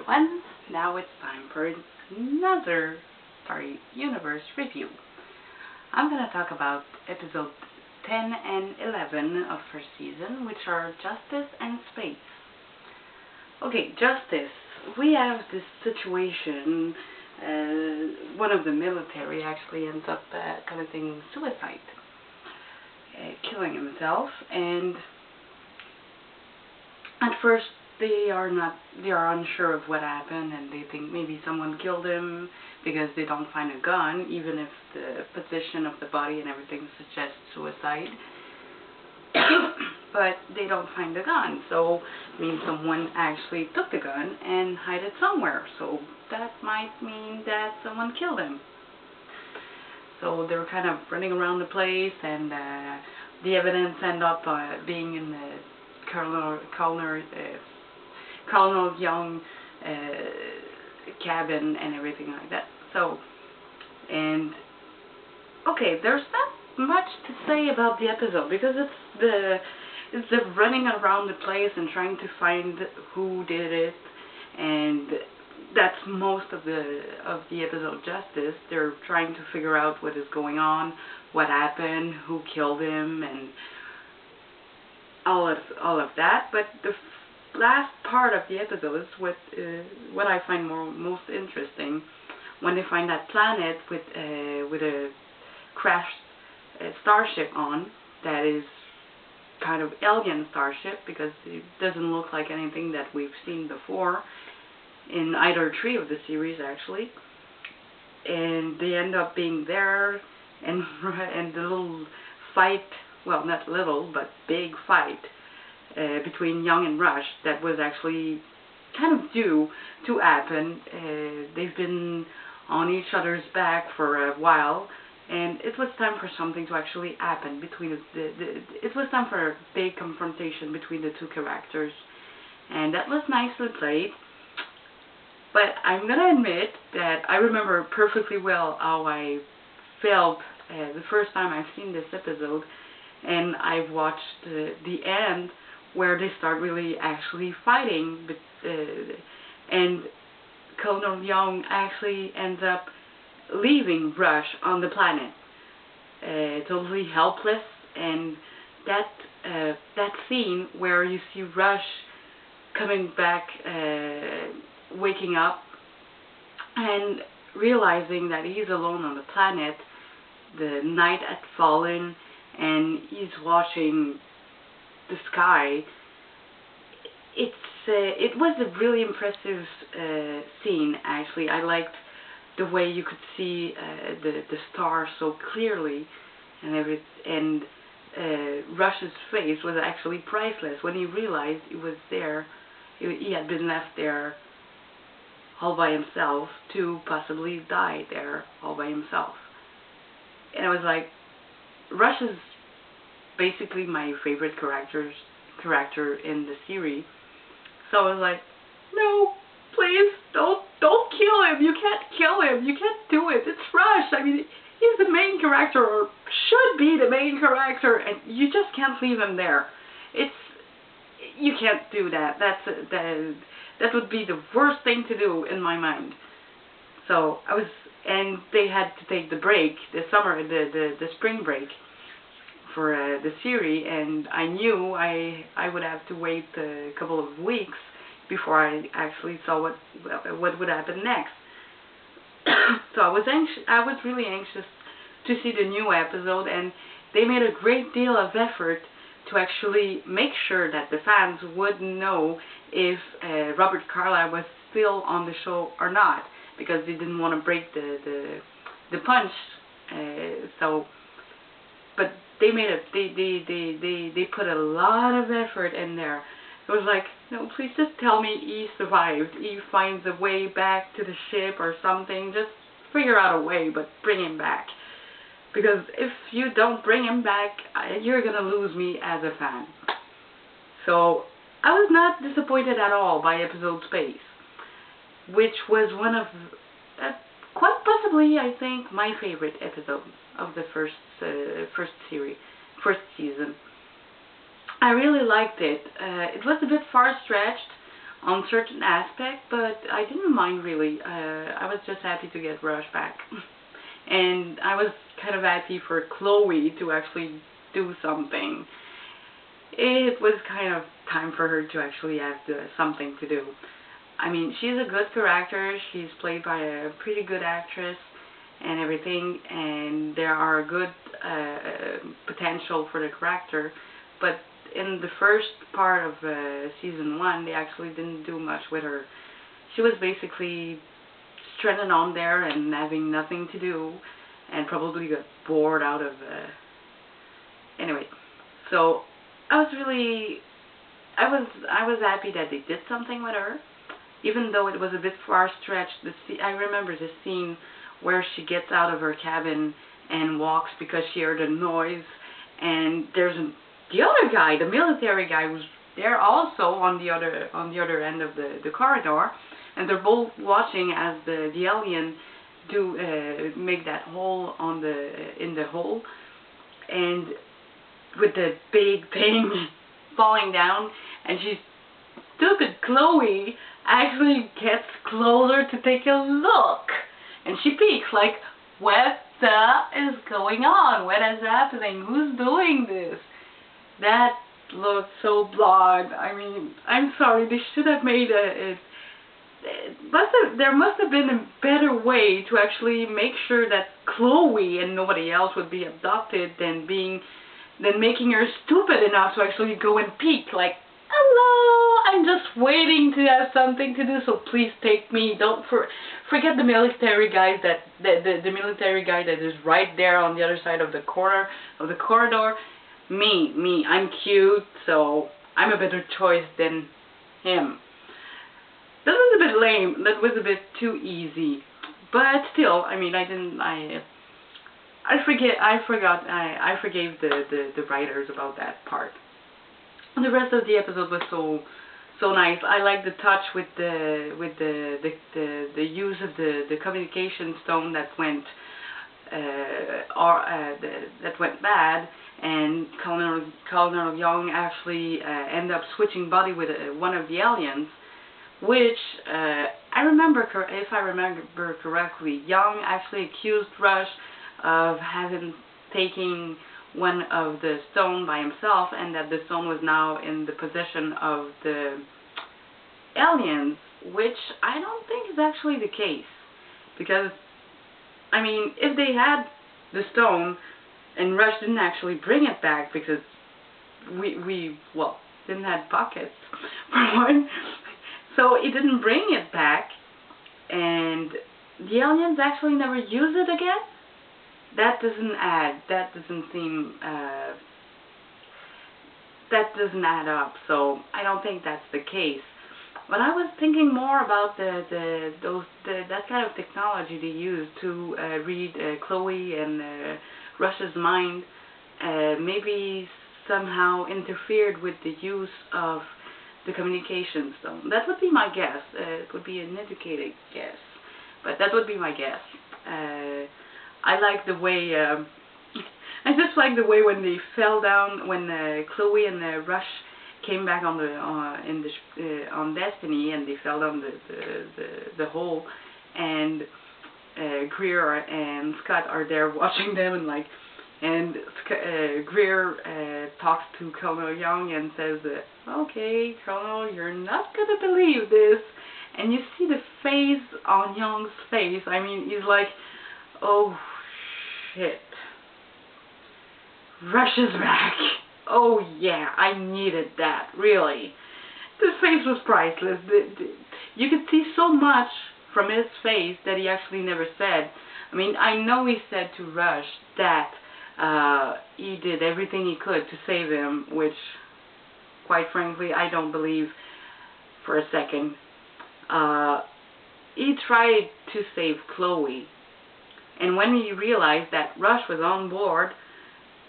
everyone. Now it's time for another Starry Universe review. I'm going to talk about episode 10 and 11 of first season, which are Justice and Space. Okay, Justice. We have this situation, one of the military actually ends up committing suicide, killing himself, and at first they are unsure of what happened, and they think maybe someone killed him because they don't find a gun, even if the position of the body and everything suggests suicide. But they don't find the gun, so it means someone actually took the gun and hid it somewhere. So that might mean that someone killed him. So they're kind of running around the place, and the evidence end up being in the Colonel Young cabin and everything like that. So, and okay, there's not much to say about the episode because it's the running around the place and trying to find who did it, and that's most of the episode. Justice. They're trying to figure out what is going on, what happened, who killed him, and all of that. But the last part of the episode is what I find most interesting, when they find that planet with a crashed starship on, that is kind of alien starship, because it doesn't look like anything that we've seen before in either three of the series actually. And they end up being there, and the little fight, well, not little but big fight between Young and Rush, that was actually kind of due to happen. They've been on each other's back for a while, and it was time for something to actually happen between it was time for a big confrontation between the two characters, and that was nicely played. But I'm gonna admit that I remember perfectly well how I felt the first time I've seen this episode, and I've watched the end where they start really actually fighting, but and Colonel Young actually ends up leaving Rush on the planet, totally helpless. And that scene where you see Rush coming back, waking up and realizing that he's alone on the planet, the night had fallen, and he's watching the sky. It was a really impressive scene actually. I liked the way you could see the stars so clearly, and Rush's face was actually priceless when he realized he was there. He had been left there all by himself to possibly die there all by himself. And I was like, Rush is basically my favorite character in the series. So I was like, no, please don't kill him. You can't kill him. You can't do it. It's Rush. I mean, he's the main character, or should be the main character, and you just can't leave him there. You can't do that. That would be the worst thing to do in my mind. So and they had to take the break, the spring break for the series, and I knew I would have to wait a couple of weeks before I actually saw what would happen next. So I was really anxious to see the new episode, and they made a great deal of effort to actually make sure that the fans would know if Robert Carlyle was still on the show or not, because they didn't want to break the punch. But they made they put a lot of effort in there. It was like, no, please just tell me he survived. He finds a way back to the ship or something. Just figure out a way, but bring him back. Because if you don't bring him back, you're gonna lose me as a fan. So I was not disappointed at all by episode Space, which was one of quite possibly, I think, my favorite episode of the first season. I really liked it. It was a bit far-stretched on certain aspects, but I didn't mind really. I was just happy to get Rush back. And I was kind of happy for Chloe to actually do something. It was kind of time for her to actually have something to do. I mean, she's a good character. She's played by a pretty good actress and everything, and there are good potential for the character. But in the first part of season 1, they actually didn't do much with her. She was basically stranded on there and having nothing to do, and probably got bored out of anyway. So I was happy that they did something with her, even though it was a bit far-stretched. I remember the scene where she gets out of her cabin and walks because she heard a noise, and there's the other guy, the military guy, who's there also on the other end of the corridor, and they're both watching as the alien make that hole in the hole, and with the big thing falling down, and she's stupid Chloe actually gets closer to take a look, and she peeks like, what the is going on? What is happening? Who's doing this? That looked so blonde. I mean, I'm sorry, they should have made there must have been a better way to actually make sure that Chloe and nobody else would be abducted than making her stupid enough to actually go and peek like, hello, I'm just waiting to have something to do, so please take me. Don't forget the military guys the military guy that is right there on the other side of the corridor. Me, I'm cute, so I'm a better choice than him. That was a bit lame. That was a bit too easy. But still, I mean, I forgave the writers about that part. The rest of the episode was so nice. I like the touch with the use of the communication stone that went bad, and Colonel Young actually ended up switching body with one of the aliens, which I remember, if I remember correctly, Young actually accused Rush of having taken one of the stone by himself, and that the stone was now in the possession of the aliens, which I don't think is actually the case, because I mean, if they had the stone and Rush didn't actually bring it back because we didn't have pockets for one, so he didn't bring it back, and the aliens actually never use it again. That doesn't add. That doesn't seem. That doesn't add up. So I don't think that's the case. But I was thinking more about that kind of technology they use to read Chloe and Rush's mind. Maybe somehow interfered with the use of the communication stone. That would be my guess. It would be an educated guess, but that would be my guess. I like the way, I just like the way when they fell down, when Chloe and Rush came back on Destiny, and they fell down the hole, and Greer and Scott are there watching them, and Greer talks to Colonel Young and says, okay, Colonel, you're not gonna believe this, and you see the face on Young's face. I mean, he's like, oh shit, Rush is back. Oh yeah, I needed that, really. This face was priceless. You could see so much from his face that he actually never said. I mean, I know he said to Rush that he did everything he could to save him, which, quite frankly, I don't believe for a second. He tried to save Chloe, and when he realized that Rush was on board,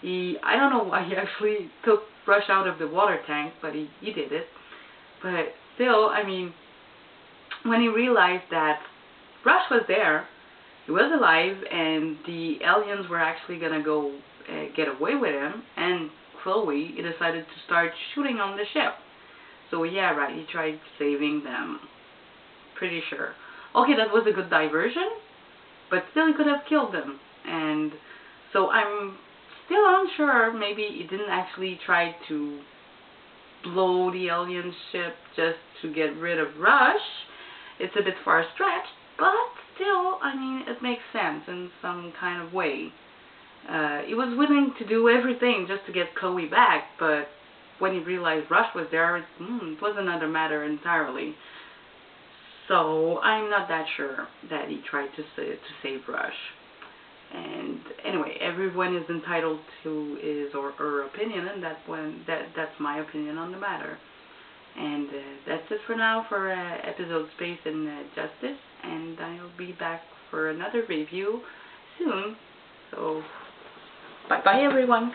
I don't know why he actually took Rush out of the water tank, but he did it. But still, I mean, when he realized that Rush was there, he was alive, and the aliens were actually gonna go get away with him and Chloe, he decided to start shooting on the ship. So yeah, right, he tried saving them. Pretty sure. Okay, that was a good diversion, but still he could have killed them. And so I'm still unsure, maybe he didn't actually try to blow the alien ship just to get rid of Rush. It's a bit far-stretched, but still, I mean, it makes sense in some kind of way. He was willing to do everything just to get Chloe back, but when he realized Rush was there, it was another matter entirely. So I'm not that sure that he tried to save Rush. And anyway, everyone is entitled to his or her opinion, and that's my opinion on the matter. And that's it for now for episode Space and Justice, and I'll be back for another review soon. So, bye-bye everyone.